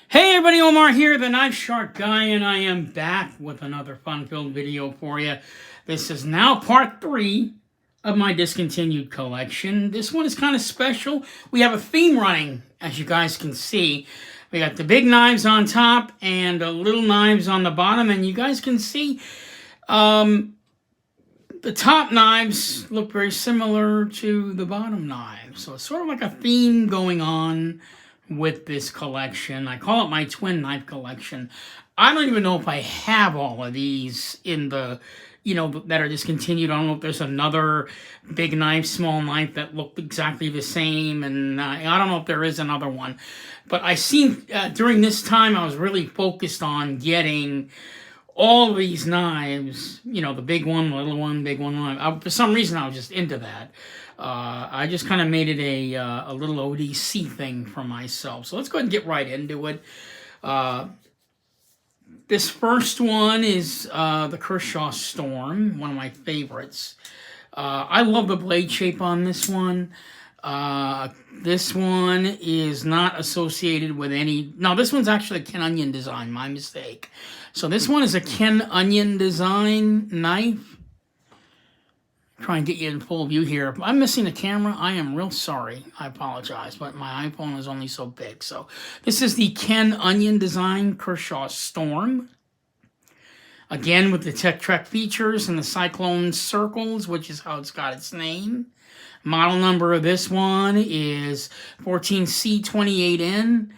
Hey everybody, Omar here, the Knife Shark Guy, and I am back with another fun-filled video for you. This is now part 3 of my Discontinued collection. This one is kind of special. We have a theme running, as you guys can see. We got the big knives on top and the little knives on the bottom, and you guys can see the top knives look very similar to the bottom knives. So it's sort of like a theme going on with this collection. I call it my twin knife collection. I don't even know if I have all of these in the, that are discontinued. I don't know if there's another big knife, small knife that looked exactly the same, and I don't know if there is another one. But I seen during this time I was really focused on getting all of these knives, the big one, little one, big one. For some reason, I was just into that. I just kind of made it a little ODC thing for myself. So let's go ahead and get right into it. This first one is the Kershaw Storm, one of my favorites. I love the blade shape on this one. This one is not associated with any... No, this one's actually a Ken Onion design, my mistake. So this one is a Ken Onion design knife. Try and get you in full view here. If I'm missing the camera, I am real sorry. I apologize, but my iPhone is only so big. So this is the Ken Onion design Kershaw Storm. Again, with the Tech Trek features and the Cyclone circles, which is how it's got its name. Model number of this one is 14C28N.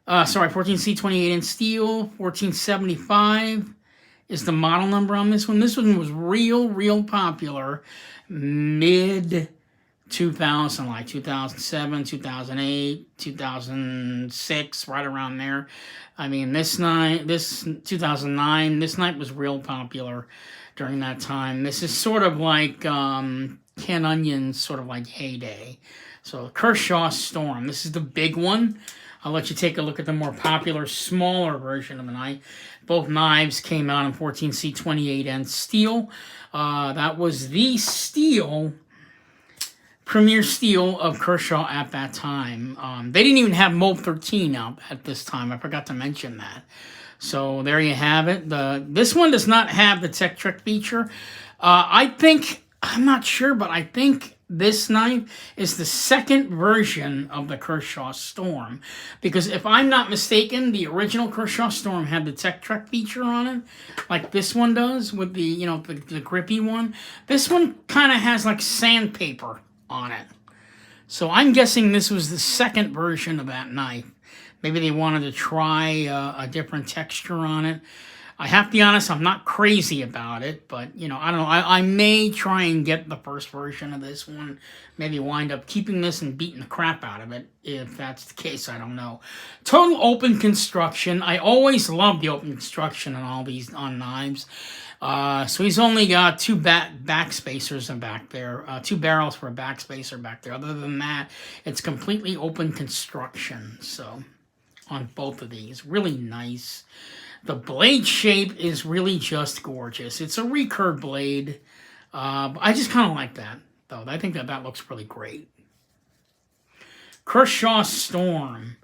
14C28N steel, 1475 is the model number on this one. This one was real popular mid-2000, like 2007, 2008, 2006, right around there. I mean, this 2009, this knife was real popular during that time. This is sort of like Ken Onion's sort of like heyday. So Kershaw Storm, this is the big one. I'll let you take a look at the more popular, smaller version of the knife. Both knives came out in 14C28N steel. That was the steel, premier steel of Kershaw at that time. They didn't even have Mold 13 out at this time. I forgot to mention that. So there you have it. This one does not have the Tech Trek feature. I'm not sure, but I think this knife is the second version of the Kershaw Storm. Because if I'm not mistaken, the original Kershaw Storm had the Tech Trek feature on it, like this one does with the, the grippy one. This one kind of has like sandpaper on it. So I'm guessing this was the second version of that knife. Maybe they wanted to try a different texture on it. I have to be honest, I'm not crazy about it, but, I don't know. I may try and get the first version of this one. Maybe wind up keeping this and beating the crap out of it. If that's the case, I don't know. Total open construction. I always love the open construction on all these knives. So he's only got two back spacers in back there. Two barrels for a back spacer back there. Other than that, it's completely open construction. So on both of these, really nice. The blade shape is really just gorgeous. It's a recurve blade. I just kind of like that, though. I think that looks really great. Kershaw Storm.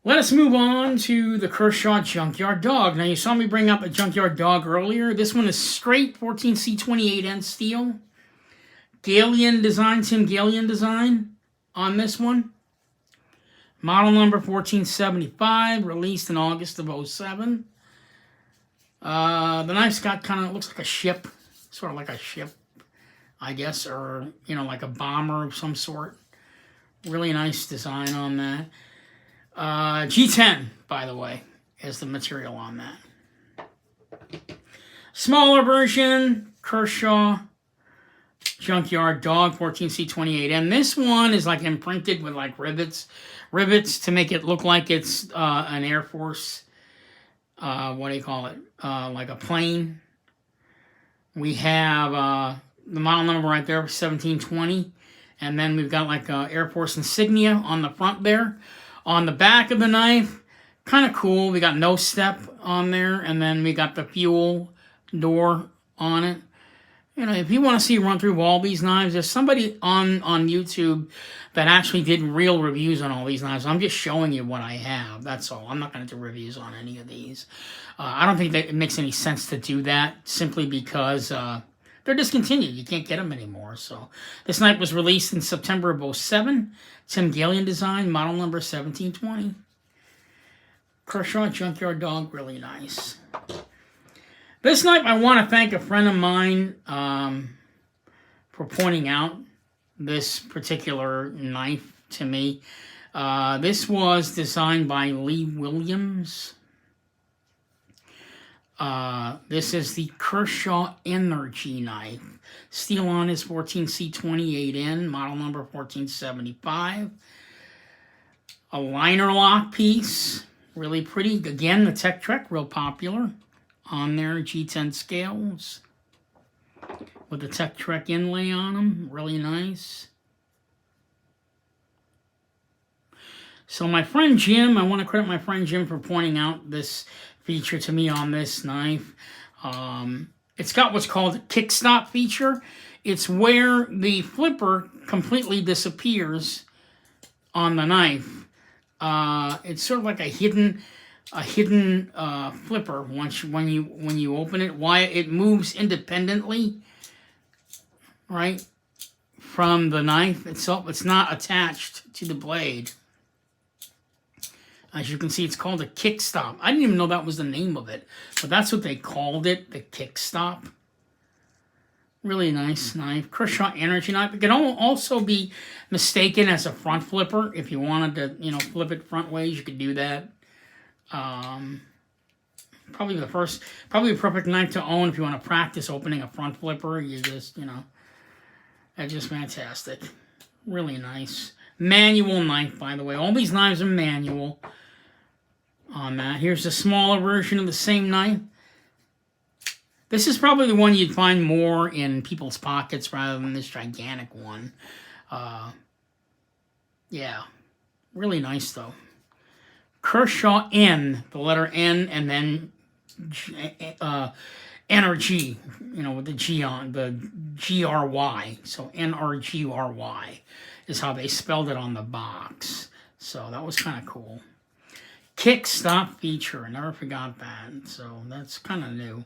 Let us move on to the Kershaw Junkyard Dog. Now, you saw me bring up a Junkyard Dog earlier. This one is straight 14C28N steel. Galian design, Tim Galian design on this one. Model number 1475, released in August of 07. The knife's got looks like a ship, sort of like a ship, I guess, or, like a bomber of some sort. Really nice design on that. G10, by the way, is the material on that. Smaller version, Kershaw Junkyard Dog 14C28. And this one is like imprinted with like rivets to make it look like it's an Air Force, what do you call it, like a plane. We have the model number right there, 1720, and then we've got like Air Force insignia on the front there. On the back of the knife, kind of cool, we got no step on there, and then we got the fuel door on it. You know, if you want to see a run through of all these knives, there's somebody on YouTube that actually did real reviews on all these knives. I'm just showing you what I have. That's all. I'm not going to do reviews on any of these. I don't think that it makes any sense to do that simply because they're discontinued. You can't get them anymore. So this knife was released in September of 07. Tim Galeon design, model number 1720. Kershaw Junkyard Dog, really nice. This knife, I want to thank a friend of mine for pointing out this particular knife to me. This was designed by Lee Williams. This is the Kershaw Energy knife. Steel on is 14C28N, model number 1475. A liner lock piece, really pretty. Again, the Tech Trek, real popular. On there, G10 scales with the Tech Trek inlay on them, really nice. So my friend Jim, I want to credit my friend Jim for pointing out this feature to me on this knife. It's got what's called a kick stop feature. It's where the flipper completely disappears on the knife. It's sort of like a hidden flipper when you open it. Why it moves independently, right, from the knife itself. It's not attached to the blade. As you can see, it's called a kick stop. I didn't even know that was the name of it, but that's what they called it, the kick stop. Really nice knife. Kershaw Energy knife. It can also be mistaken as a front flipper. If you wanted to, you know, flip it front ways, you could do that. Probably a perfect knife to own if you want to practice opening a front flipper. You just, you know, that's just fantastic. Really nice. Manual knife, by the way. All these knives are manual on that. Here's a smaller version of the same knife. This is probably the one you'd find more in people's pockets rather than this gigantic one. Yeah, really nice though. Kershaw N, the letter N, and then NRG, you know, with the G on, the GRY. So NRGRY is how they spelled it on the box. So that was kind of cool. Kick stop feature, I never forgot that. So that's kind of new.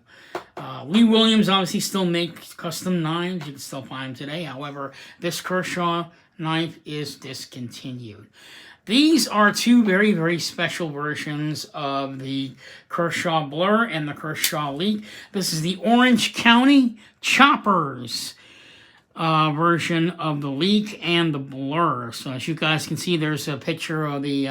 Lee Williams obviously still makes custom knives. You can still find them today. However, this Kershaw knife is discontinued. These are two very, very special versions of the Kershaw Blur and the Kershaw Leak. This is the Orange County Choppers version of the Leak and the Blur. So as you guys can see, there's a picture of the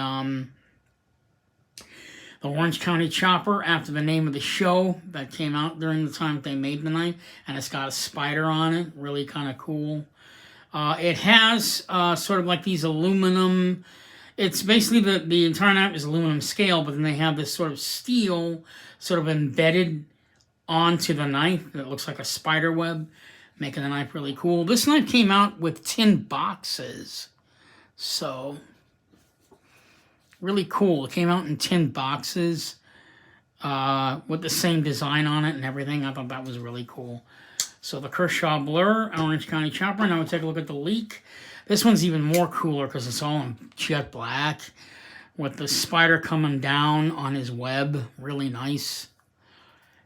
Orange County Chopper after the name of the show that came out during the time that they made the knife. And it's got a spider on it. Really kind of cool. It has sort of like these aluminum... It's basically the entire knife is aluminum scale, but then they have this sort of steel sort of embedded onto the knife that looks like a spider web, making the knife really cool. This knife came out with 10 boxes. So... really cool. It came out in 10 boxes with the same design on it and everything. I thought that was really cool. So the Kershaw Blur, Orange County Chopper. Now we'll take a look at the Leak. This one's even more cooler because it's all in jet black with the spider coming down on his web. Really nice.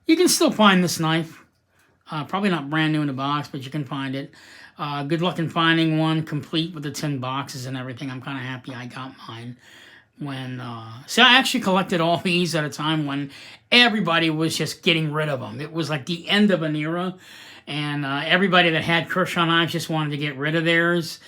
You can still find this knife. Probably not brand new in the box, but you can find it. Good luck in finding one complete with the 10 boxes and everything. I'm kind of happy I got mine. So I actually collected all these at a time when everybody was just getting rid of them. It was like the end of an era, and everybody that had Kershaw knives just wanted to get rid of theirs.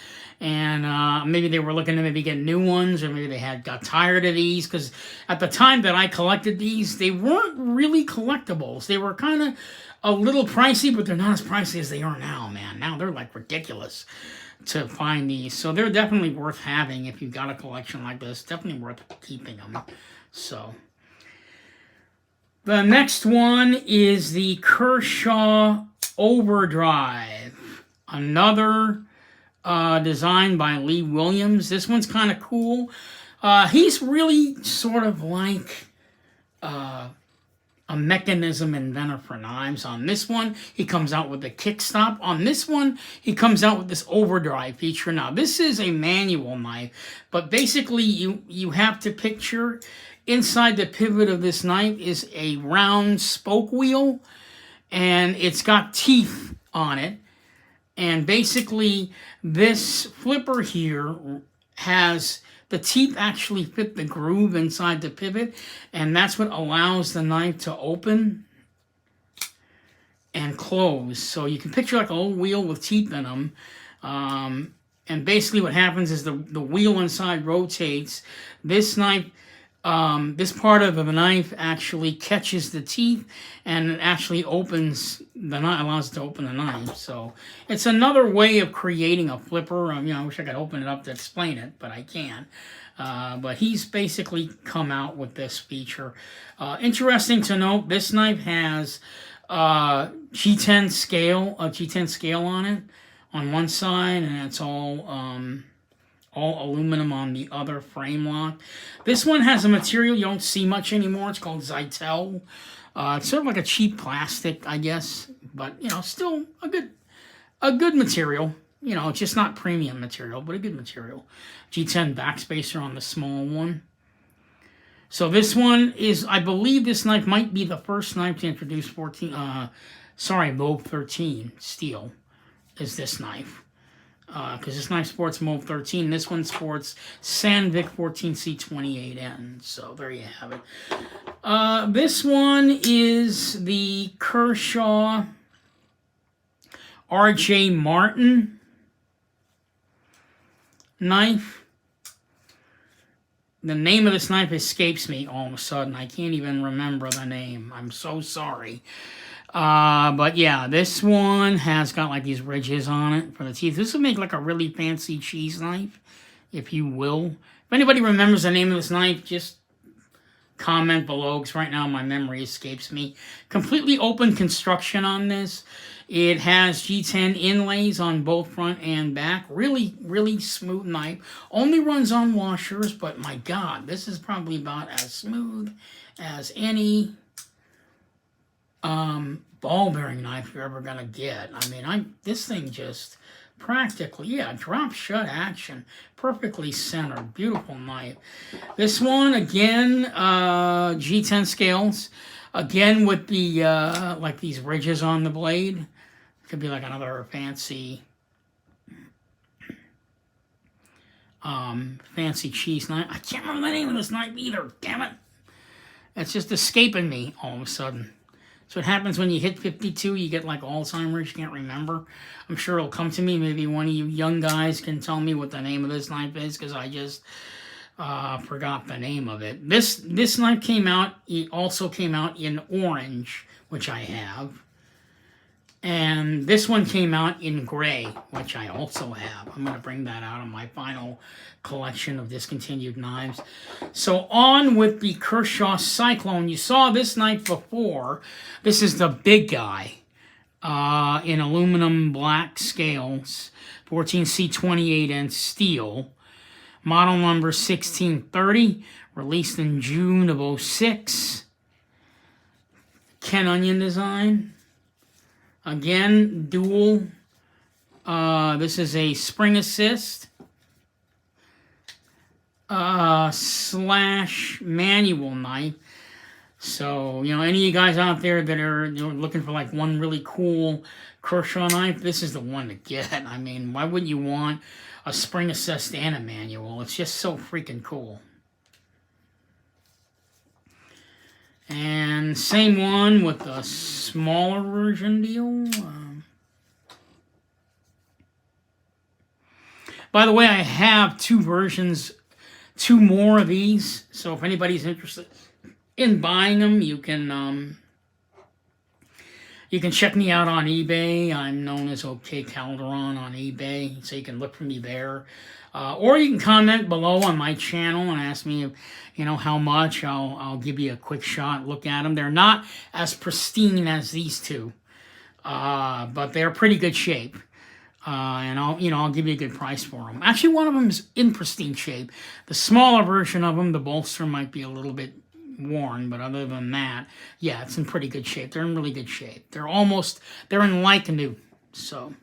And maybe they were looking to maybe get new ones, or maybe they got tired of these, because at the time that I collected these, they weren't really collectibles. They were kind of a little pricey, but they're not as pricey as they are now, man. Now they're like ridiculous to find these. So they're definitely worth having if you've got a collection like this. Definitely worth keeping them. So the next one is the Kershaw Overdrive. Another designed by Lee Williams. This one's kind of cool. He's really sort of like a mechanism inventor for knives. On this one, he comes out with the kickstop. On this one, he comes out with this overdrive feature. Now, this is a manual knife, but basically you have to picture inside the pivot of this knife is a round spoke wheel, and it's got teeth on it. And basically, this flipper here has the teeth actually fit the groove inside the pivot, and that's what allows the knife to open and close. So you can picture like a old wheel with teeth in them. And basically what happens is the wheel inside rotates. This knife, this part of the knife actually catches the teeth, and it actually opens the knife, allows it to open the knife. So it's another way of creating a flipper. I wish I could open it up to explain it, but I can't. But he's basically come out with this feature. Interesting to note, this knife has G10 scale, a G10 scale on it on one side, and it's all aluminum on the other frame lock. This one has a material you don't see much anymore. It's called Zytel. It's sort of like a cheap plastic, I guess, but still a good material. It's just not premium material, but a good material. G10 backspacer on the small one. So this one is, I believe this knife might be the first knife to introduce Mauve 13 steel is this knife. Because this knife sports Mauve 13. This one sports Sandvik 14C28N. So there you have it. This one is the Kershaw R.J. Martin knife. The name of this knife escapes me all of a sudden. I can't even remember the name. I'm so sorry. But yeah, this one has got like these ridges on it for the teeth. This would make like a really fancy cheese knife, if you will. If anybody remembers the name of this knife, just comment below, because right now my memory escapes me. Completely open construction on this. It has G10 inlays on both front and back. Really, really smooth knife. Only runs on washers, but my God, this is probably about as smooth as any ball bearing knife you're ever gonna get. I mean, this thing just practically, drop shut action, perfectly centered, beautiful knife. This one again, G10 scales, again with the like these ridges on the blade. Could be like another fancy fancy cheese knife. I can't remember the name of this knife either, damn it. It's just escaping me all of a sudden. So it happens when you hit 52, you get like Alzheimer's, you can't remember. I'm sure it'll come to me. Maybe one of you young guys can tell me what the name of this knife is, because I just forgot the name of it. This knife came out, it also came out in orange, which I have. And this one came out in gray, which I also have. I'm going to bring that out on my final collection of discontinued knives. So on with the Kershaw Cyclone. You saw this knife before. This is the big guy in aluminum black scales, 14C28N steel. Model number 1630, released in June of 06. Ken Onion design. Again, dual. This is a spring assist slash manual knife. So, any of you guys out there that are looking for like one really cool Kershaw knife, this is the one to get. I mean, why wouldn't you want a spring assist and a manual? It's just so freaking cool. And same one with the smaller version deal. By the way, I have two versions, two more of these. So if anybody's interested in buying them, you can check me out on eBay. I'm known as OK Calderon on eBay, so you can look for me there. Or you can comment below on my channel and ask me, how much. I'll give you a quick shot, look at them. They're not as pristine as these two, but they're pretty good shape. And I'll give you a good price for them. Actually, one of them is in pristine shape. The smaller version of them, the bolster might be a little bit worn, but other than that, yeah, it's in pretty good shape. They're in really good shape. They're in like new. So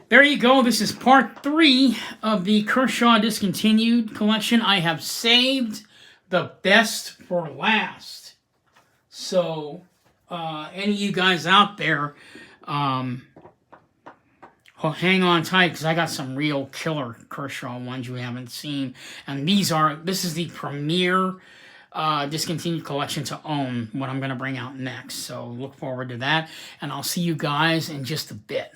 there you go. This is part 3 of the Kershaw Discontinued collection. I have saved the best for last. So any of you guys out there, hang on tight, because I got some real killer Kershaw ones you haven't seen. And this is the premier Discontinued collection to own, what I'm going to bring out next. So look forward to that. And I'll see you guys in just a bit.